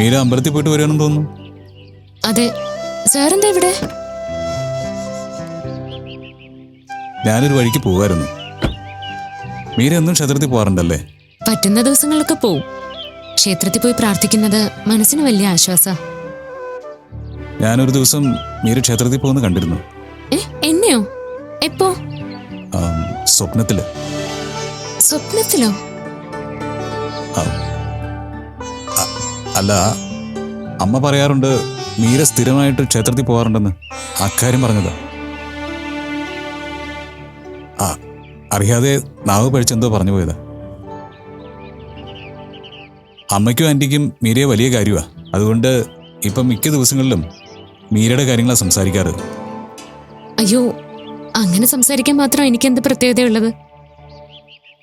മീര അമ്പലത്തിൽ പോയിട്ട് വരുവാണെന്ന് തോന്നുന്നു. അതെ, സാറെന്താ ഇവിടെ? ഞാനൊരു വഴിക്ക് പോകായിരുന്നു. മീര എന്നും ക്ഷേത്രത്തിൽ പോകാറുണ്ടല്ലേ? പറ്റുന്ന ദിവസങ്ങളൊക്കെ പോവും. ക്ഷേത്രത്തിൽ പോയി പ്രാർത്ഥിക്കുന്നത് മനസ്സിന് വലിയ ആശ്വാസ. ഞാനൊരു ദിവസം മീര ക്ഷേത്രത്തിൽ പോകുന്ന കണ്ടിരുന്നു. എന്നെയോ? എപ്പോ? സ്വപ്നത്തില്. സ്വപ്നത്തിലോ? അല്ല, അമ്മ പറയാറുണ്ട് മീര സ്ഥിരമായിട്ട് ക്ഷേത്രത്തിൽ പോകാറുണ്ടെന്ന്. അക്കാര്യം പറഞ്ഞതാ. അറിയാതെ നാവ് പഴിച്ചെന്തോ പറഞ്ഞു പോയതാ. അമ്മയ്ക്കും ആൻറ്റിക്കും മീരയെ വലിയ കാര്യമാണ്. അതുകൊണ്ട് ഇപ്പം മിക്ക ദിവസങ്ങളിലും മീരയുടെ കാര്യങ്ങളാണ് സംസാരിക്കാറ്. അയ്യോ, അങ്ങനെ സംസാരിക്കാൻ മാത്രം എനിക്ക് എന്ത് പ്രത്യേകതയുള്ളത്?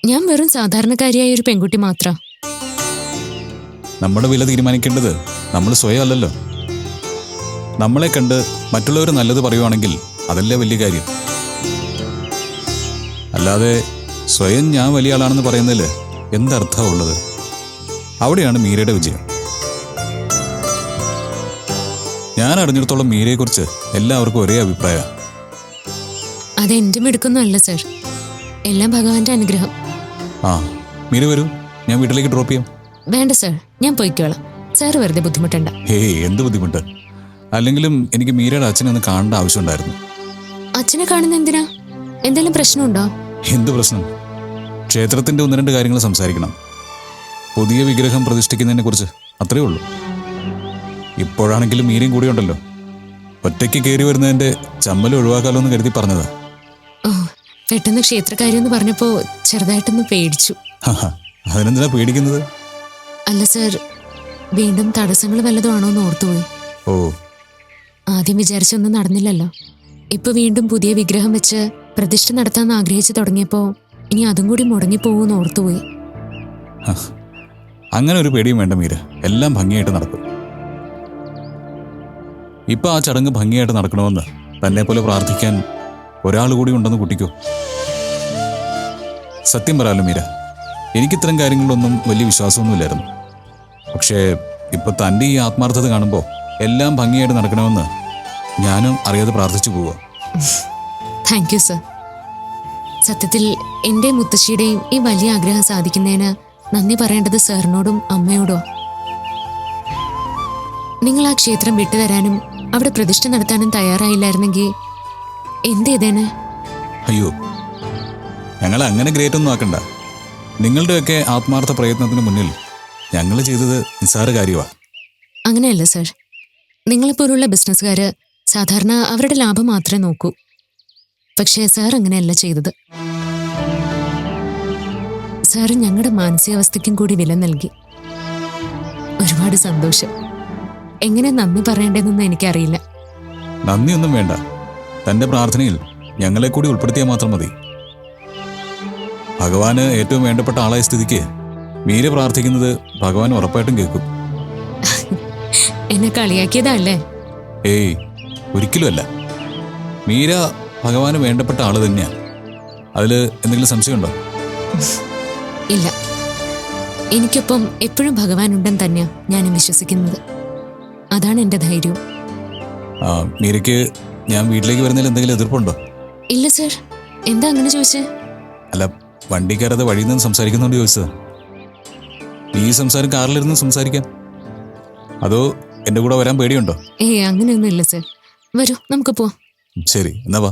ഞാൻ വെറും സാധാരണക്കാരിയായ ഒരു പെൺകുട്ടി മാത്രം. നമ്മുടെ വില തീരുമാനിക്കേണ്ടത് നമ്മൾ സ്വയം അല്ലല്ലോ. നമ്മളെ കണ്ട് മറ്റുള്ളവർ നല്ലത് പറയുവാണെങ്കിൽ അതല്ലേ വലിയ കാര്യം. അല്ലാതെ സ്വയം ഞാൻ വലിയ ആളാണെന്ന് പറയുന്നതിൽ എന്തർത്ഥമാണ് ഉള്ളത്? അവിടെയാണ് മീരയുടെ വിജയം. ഞാൻ അറിഞ്ഞിടത്തോളം മീരയെക്കുറിച്ച് എല്ലാവർക്കും ഒരേ അഭിപ്രായം. അതെന്റെ മിടുക്കൊന്നും അല്ല സർ, എല്ലാം ഭഗവാന്റെ അനുഗ്രഹം. മീര വരൂ, ഞാൻ വീട്ടിലേക്ക് ഡ്രോപ്പ് ചെയ്യാം. വേണ്ട സർ, ഞാൻ പോയിക്കോളാം. സാർ വെറുതെ ബുദ്ധിമുട്ടണ്ട. എന്ത് ബുദ്ധിമുട്ട്? അല്ലെങ്കിലും എനിക്ക് മീരയുടെ അച്ഛനെ ഒന്ന് കാണേണ്ട ആവശ്യമുണ്ടായിരുന്നു. അച്ഛനെ കാണുന്ന എന്തിനാ? എന്തെങ്കിലും പ്രശ്നമുണ്ടോ? എന്ത് പ്രശ്നം? ക്ഷേത്രത്തിന്റെ 1-2 കാര്യങ്ങൾ സംസാരിക്കണം. പുതിയ വിഗ്രഹം പ്രതിഷ്ഠിക്കുന്നതിനെ കുറിച്ച്, അത്രേ ഉള്ളൂ. ഇപ്പോഴാണെങ്കിലും മീരയും കൂടി ഉണ്ടല്ലോ. ഒറ്റയ്ക്ക് കയറി വരുന്നതിന്റെ ചമ്മൽ ഒഴിവാക്കാലോ എന്ന് കരുതി പറഞ്ഞതാ. പെട്ടെന്ന് ക്ഷേത്രക്കാരെന്ന് പറഞ്ഞപ്പോ ചെറുതായിട്ടൊന്ന് പേടിച്ചു. അതിനെന്തിനാ പേടിക്കുന്നത്? അല്ല സർ, വീണ്ടും തടസ്സങ്ങൾ വല്ലതും ആണോന്ന് ഓർത്തുപോയി. ആദ്യം വിചാരിച്ചൊന്നും നടന്നില്ലല്ലോ. ഇപ്പൊ വീണ്ടും പുതിയ വിഗ്രഹം വെച്ച് പ്രതിഷ്ഠ നടത്താൻ ആഗ്രഹിച്ചു തുടങ്ങിയപ്പോ ഇനി അതും കൂടി മുടങ്ങിപ്പോവൂന്ന് ഓർത്തുപോയി. അങ്ങനെ ഒരു പേടിയും വേണ്ട മീര, എല്ലാം ഭംഗിയായിട്ട് നടക്കും. ഇപ്പൊ ആ ചടങ്ങ് ഭംഗിയായിട്ട് നടക്കണമെന്ന് തന്നെ പോലെ പ്രാർത്ഥിക്കാൻ ഒരാൾ കൂടി ഉണ്ടെന്ന് കുട്ടിക്കോ? സത്യം പറയാലോ മീര, എനിക്കിത്തരം കാര്യങ്ങളിലൊന്നും വലിയ വിശ്വാസമൊന്നുമില്ലായിരുന്നു. പക്ഷേ ഇപ്പൊ തൻ്റെ ഈ ആത്മാർത്ഥത കാണുമ്പോൾ എല്ലാം ഭംഗിയായിട്ട് നടക്കണമെന്ന് ഞാനും അറിയാതെ പ്രാർത്ഥിച്ചു പോവുക. Thank you sir. സത്യത്തിൽ എൻ്റെ മുത്തശ്ശിയുടെയും ഈ വലിയ ആഗ്രഹം സാധിക്കുന്നതിന് നന്ദി പറയേണ്ടത് സാറിനോടും അമ്മയോടും. നിങ്ങൾ ആ ക്ഷേത്രം വിട്ടുതരാനും അവിടെ പ്രതിഷ്ഠ നടത്താനും തയ്യാറായില്ലായിരുന്നെങ്കിൽ എന്ത് ചെയ്തേനെ? അയ്യോ, ഞങ്ങൾ അങ്ങനെ ഗ്രേറ്റ് ഒന്നും ആക്കണ്ട. നിങ്ങളുടെയൊക്കെ ആത്മാർത്ഥ പ്രയത്നത്തിന് മുന്നിൽ ഞങ്ങൾ ചെയ്തത് നിസ്സാര കാര്യമാണ്. അങ്ങനെയല്ല സർ, നിങ്ങളെപ്പോലുള്ള ബിസിനസ്സുകാര് സാധാരണ അവരുടെ ലാഭം മാത്രമേ നോക്കൂ. പക്ഷേ സാർ അങ്ങനെയല്ല ചെയ്തത്. സാറ് ഞങ്ങളുടെ മാനസികാവസ്ഥയ്ക്കും കൂടി വില നൽകി. ഒരുപാട് സന്തോഷം. എങ്ങനെ നന്ദി പറയേണ്ടതെന്ന് എനിക്കറിയില്ല. നന്ദിയൊന്നും വേണ്ട. തന്റെ പ്രാർത്ഥനയിൽ ഞങ്ങളെ കൂടി ഉൾപ്പെടുത്തിയാൽ മാത്രം മതി. ഭഗവാന് ഏറ്റവും വേണ്ടപ്പെട്ട ആളായ സ്ഥിതിക്ക് മീര പ്രാർത്ഥിക്കുന്നത് ഭഗവാൻ ഉറപ്പായിട്ടും കേൾക്കും. എന്നെ കളിയാക്കിയതല്ലേ? ഒരിക്കലുമല്ല. മീര ഭഗവാന് വേണ്ടപ്പെട്ട ആള് തന്നെയാ. അതില് എന്തെങ്കിലും സംശയമുണ്ടോ? ഇല്ല, എനിക്കൊപ്പം എപ്പോഴും ഭഗവാൻ ഉണ്ടെന്ന് തന്നെയാ ഞാനും വിശ്വസിക്കുന്നത്. അതാണ് എന്റെ ധൈര്യം. മീരയ്ക്ക് ഞാൻ വീട്ടിലേക്ക് വരുന്നതിൽ എന്തെങ്കിലും എതിർപ്പുണ്ടോ? ഇല്ല സർ. എന്താ അങ്ങനെ ചോദിച്ചേ? അല്ല, വണ്ടിക്കാരത് വഴിയിൽ നിന്ന് സംസാരിക്കുന്നോണ്ട് ചോദിച്ചതാ. ഈ സംസാരം കാറിലിരുന്ന് സംസാരിക്കാം. അതോ എന്റെ കൂടെ വരാൻ പേടിയുണ്ടോ? അങ്ങനെയൊന്നും ഇല്ല സർ. വരൂ, നമുക്ക് പോവാം. ശരി, എന്നാ വാ.